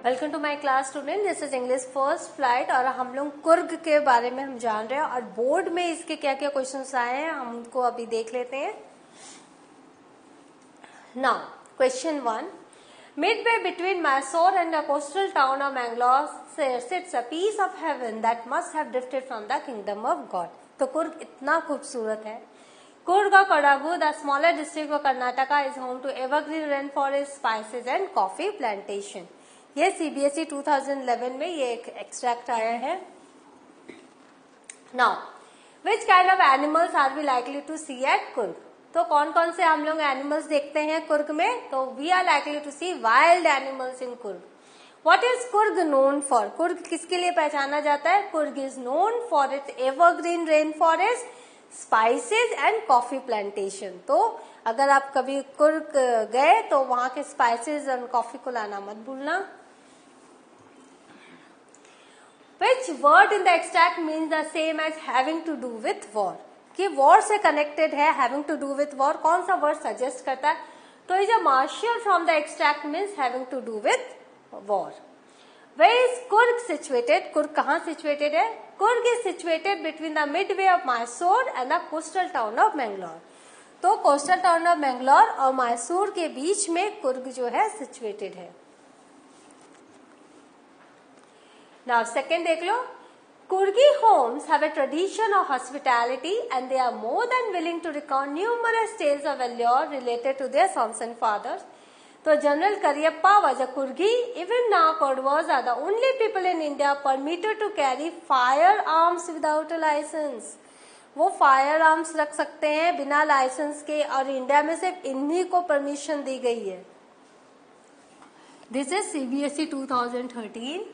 Welcome to my class student, this is English first flight और हम लोग कुर्ग के बारे में हम जान रहे हैं और बोर्ड में इसके क्या क्या क्वेश्चंस आए हैं हम उनको अभी देख लेते हैं। Now question 1, midway between Mysore and the coastal town of Mangalore sits a piece of heaven that must have drifted from the kingdom of God। तो कुर्ग इतना खूबसूरत है। Kurg or Kodagu, the smaller district of Karnataka, is home to evergreen rainforest, spices and coffee plantation। ये CBSE 2011 में ये एक extract आया है। Now, which kind of animals are we likely to see at Kurg? तो कौन कौन से हम लोग एनिमल्स देखते हैं कुर्ग में? तो we are likely to see wild animals in Kurg। What is Kurg known for? Coorg किसके लिए पहचाना जाता है? Kurg is known for its evergreen rainforest, spices and coffee plantation. तो अगर आप कभी कुर्ग गए तो वहां के स्पाइसेस एंड कॉफी को लाना मत भूलना। Which word in the extract means the same as having to do with war? कि वॉर से कनेक्टेड है, having to do with war, कौन सा वर्ड सजेस्ट करता है? तो ये जो martial from the extract means having to do with war. Where is Kurg situated? Coorg कहाँ सिचुएटेड है? Coorg is situated between the midway of Mysore and the coastal town of Mangalore। तो कोस्टल टाउन ऑफ मैंगलोर और मैसूर के बीच में कुर्ग जो है situated है। Now second देख लो, Kurgi homes have a tradition of hospitality and they are more than willing to recount numerous tales of allure related to their sons and fathers। तो general Cariappa was a Kurgi। Even now Kodwas are the only people in India permitted to carry firearms without a license। वो fire arms रख सकते हैं बिना licence के और India में सिर्फ इन्हीं को परमिशन दी गई है। This is CBSE 2013।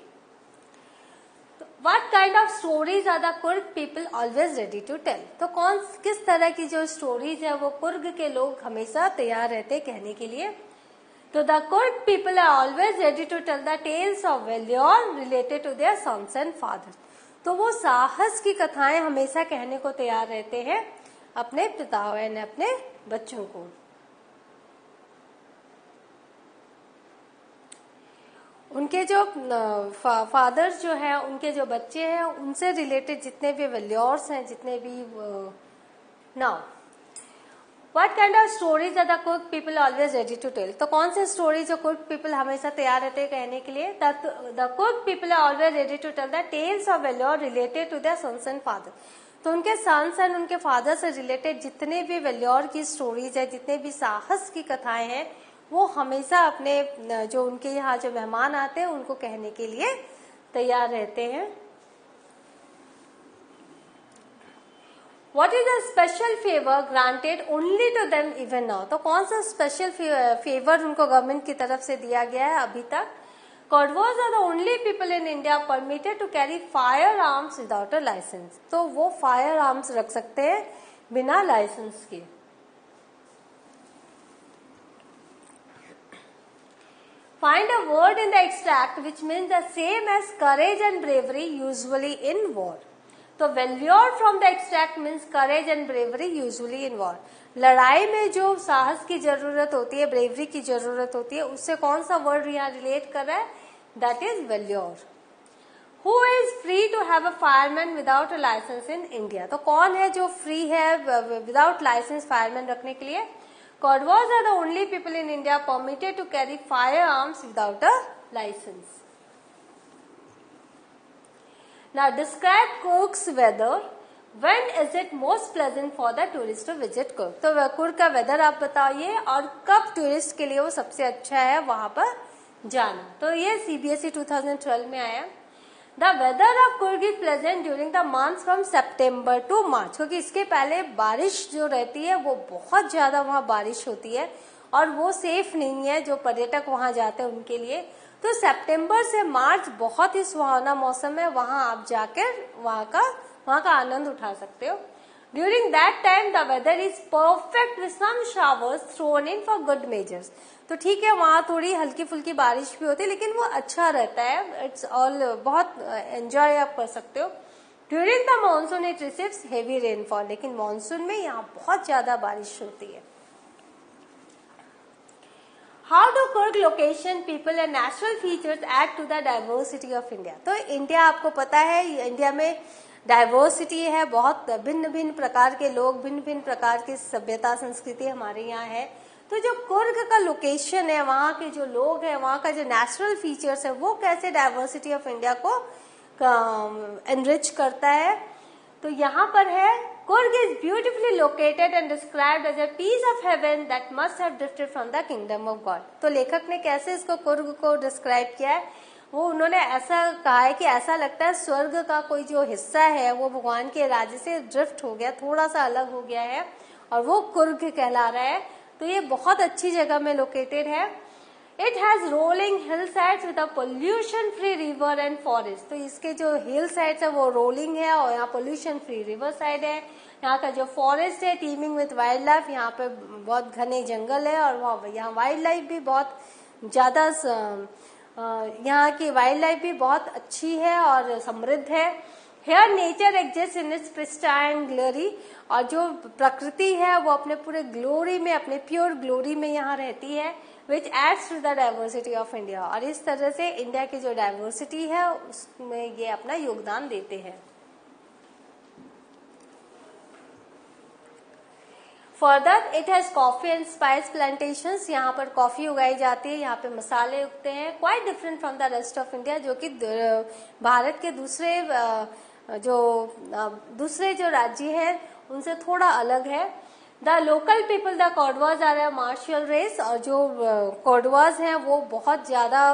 What kind of stories are the Kurg people always ready to tell? तो किस तरह की जो स्टोरीज है वो कुर्ग के लोग हमेशा तैयार रहते कहने के लिए। तो the Kurg people are always ready to tell the tales of valor related to their sons and fathers। तो वो साहस की कथाएं हमेशा कहने को तैयार रहते हैं अपने पिताओं यानी अपने बच्चों को। उनके जो फादर्स जो है उनके जो बच्चे हैं उनसे रिलेटेड जितने भी वैल्योर्स हैं जितने भी now what kind of stories are the Coorg people always ready to tell. तो कौन से स्टोरी जो कुर्ग पीपल हमेशा तैयार रहते हैं कहने के लिए? The Coorg people are always ready to tell the tales of valour related to their sons and father. तो उनके सन्स एंड उनके फादर से रिलेटेड जितने भी वैल्योर की स्टोरीज है, जितने भी साहस की कथाएं हैं, वो हमेशा अपने जो उनके यहाँ जो मेहमान आते हैं उनको कहने के लिए तैयार रहते हैं। What is a special favor granted only to them even now? तो कौन सा स्पेशल फेवर उनको गवर्नमेंट की तरफ से दिया गया है अभी तक? Kodwas are the only people in India permitted to carry firearms without a license। तो वो फायर आर्म्स रख सकते हैं बिना लाइसेंस के। Find a word in the extract which means the same as courage and bravery usually in war। तो valor from the extract means courage and bravery usually in war। लड़ाई में जो साहस की जरूरत होती है, ब्रेवरी की जरूरत होती है, उससे कौन सा वर्ड यहाँ रिलेट कर रहा है? That is valor। Who is free to have a fireman without a license in India? तो कौन है जो फ्री है विदाउट लाइसेंस फायरमैन रखने के लिए? Kodwas are the only people in India permitted to carry firearms without a license। Now describe Kurg's weather। When is it most pleasant for the tourist to visit Kurg? तो कुर्ग का weather आप बताइए और कब tourist के लिए वो सबसे अच्छा है वहां पर जाना। तो ये CBSE 2012 में आया। The weather of Kurg is pleasant during the months from September to March। क्योंकि इसके पहले बारिश जो रहती है वो बहुत ज्यादा वहाँ बारिश होती है और वो सेफ नहीं है जो पर्यटक वहाँ जाते हैं उनके लिए। तो सितंबर से मार्च बहुत ही सुहावना मौसम है, वहाँ आप जाकर वहाँ का आनंद उठा सकते हो। During that time the weather is perfect with some showers thrown in for good measures। तो ठीक है वहाँ थोड़ी हल्की फुल्की बारिश भी होती है लेकिन वो अच्छा रहता है। इट्स ऑल बहुत एंजॉय आप कर सकते हो। During the monsoon it receives heavy rainfall. लेकिन मानसून में यहाँ बहुत ज्यादा बारिश होती है। How do Coorg location people and natural features add to the diversity of India. तो इंडिया आपको पता है, इंडिया में डाइवर्सिटी है, बहुत भिन्न भिन्न प्रकार के लोग, भिन्न भिन्न प्रकार की सभ्यता संस्कृति हमारे यहाँ है। तो जो कुर्ग का लोकेशन है, वहाँ के जो लोग हैं, वहाँ का जो नेचुरल फीचर्स है, वो कैसे डाइवर्सिटी ऑफ इंडिया को एनरिच करता है। तो यहाँ पर है, Coorg is beautifully located and described as a piece of heaven that must have drifted from the kingdom of God. तो लेखक ने कैसे इसको कुर्ग को डिस्क्राइब किया है, वो उन्होंने ऐसा कहा है कि ऐसा लगता है स्वर्ग का कोई जो हिस्सा है वो भगवान के राज्य से ड्रिफ्ट हो गया, थोड़ा सा अलग हो गया है, और वो कुर्ग कहला रहा है। तो ये बहुत अच्छी जगह में लोकेटेड है। It has rolling hill sides with a pollution free river and forest. तो इसके जो हिल साइड्स है वो रोलिंग है, और यहाँ पोल्यूशन फ्री रिवर साइड है। यहाँ का जो फॉरेस्ट है टीमिंग विथ वाइल्ड लाइफ, यहाँ पे बहुत घने जंगल है, और यहाँ वाइल्ड लाइफ भी बहुत ज्यादा, यहाँ की वाइल्ड लाइफ भी बहुत अच्छी है और समृद्ध है। Here nature exists in its pristine glory, और जो प्रकृति है वो अपने पूरे ग्लोरी में, अपने प्योर ग्लोरी में यहाँ रहती है, which adds to the diversity of India। और इस तरह से इंडिया की जो डाइवर्सिटी है उसमें ये अपना योगदान देते हैं। Further it has coffee and spice plantations. यहाँ पर कॉफी उगाई जाती है, यहाँ पे मसाले उगते हैं, quite different from the rest of India, जो कि भारत के दूसरे जो राज्य हैं उनसे थोड़ा अलग है। The local people the Kodavas are a martial race, और जो कोडवाज हैं वो बहुत ज्यादा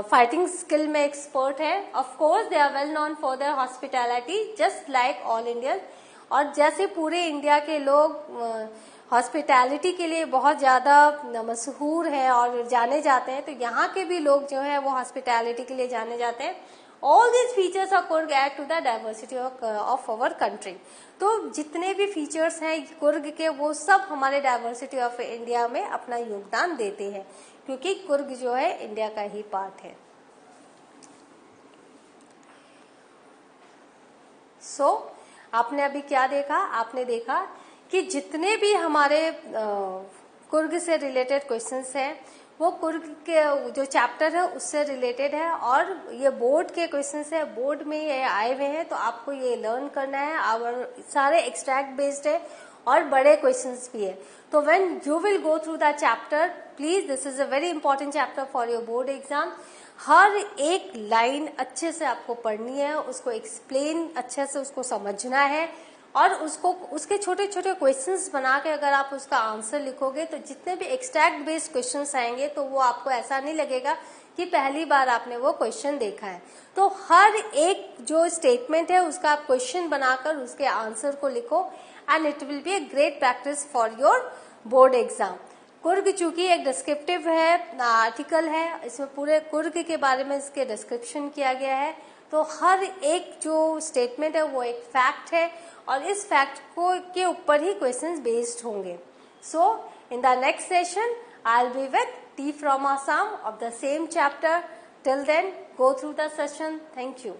फाइटिंग स्किल में एक्सपर्ट है। Of course they are well known for their hospitality just like all Indian. और जैसे पूरे इंडिया के लोग हॉस्पिटैलिटी के लिए बहुत ज्यादा मशहूर हैं और जाने जाते हैं, तो यहाँ के भी लोग जो हैं वो हॉस्पिटैलिटी के लिए जाने जाते हैं। All these features of Coorg add to the diversity of our country। तो जितने भी फीचर्स हैं कुर्ग के, वो सब हमारे डाइवर्सिटी ऑफ इंडिया में अपना योगदान देते हैं, क्योंकि कुर्ग जो है इंडिया का ही पार्ट है। आपने अभी क्या देखा, आपने देखा कि जितने भी हमारे कुर्ग से रिलेटेड क्वेश्चंस हैं वो कुर्ग के जो चैप्टर है उससे रिलेटेड है, और ये बोर्ड के क्वेश्चंस है, बोर्ड में ये आए हुए हैं, तो आपको ये लर्न करना है। और सारे एक्सट्रैक्ट बेस्ड है और बड़े क्वेश्चंस भी है। तो when you will go through the chapter, please this is a very important chapter for your board exam. हर एक लाइन अच्छे से आपको पढ़नी है, उसको एक्सप्लेन अच्छे से उसको समझना है, और उसके छोटे छोटे क्वेश्चंस बना के अगर आप उसका आंसर लिखोगे तो जितने भी एक्सट्रैक्ट बेस्ड क्वेश्चंस आएंगे तो वो आपको ऐसा नहीं लगेगा कि पहली बार आपने वो क्वेश्चन देखा है। तो हर एक जो स्टेटमेंट है उसका आप क्वेश्चन बनाकर उसके आंसर को लिखो, and it will be a great practice for your board exam. Coorg चूंकि एक डिस्क्रिप्टिव है, आर्टिकल है, इसमें पूरे कुर्ग के बारे में इसके डिस्क्रिप्शन किया गया है, तो हर एक जो स्टेटमेंट है वो एक फैक्ट है, और इस फैक्ट को के ऊपर ही क्वेश्चंस बेस्ड होंगे। So in the next session I will be with tea from Assam of the same chapter. Till then go through the session. Thank you.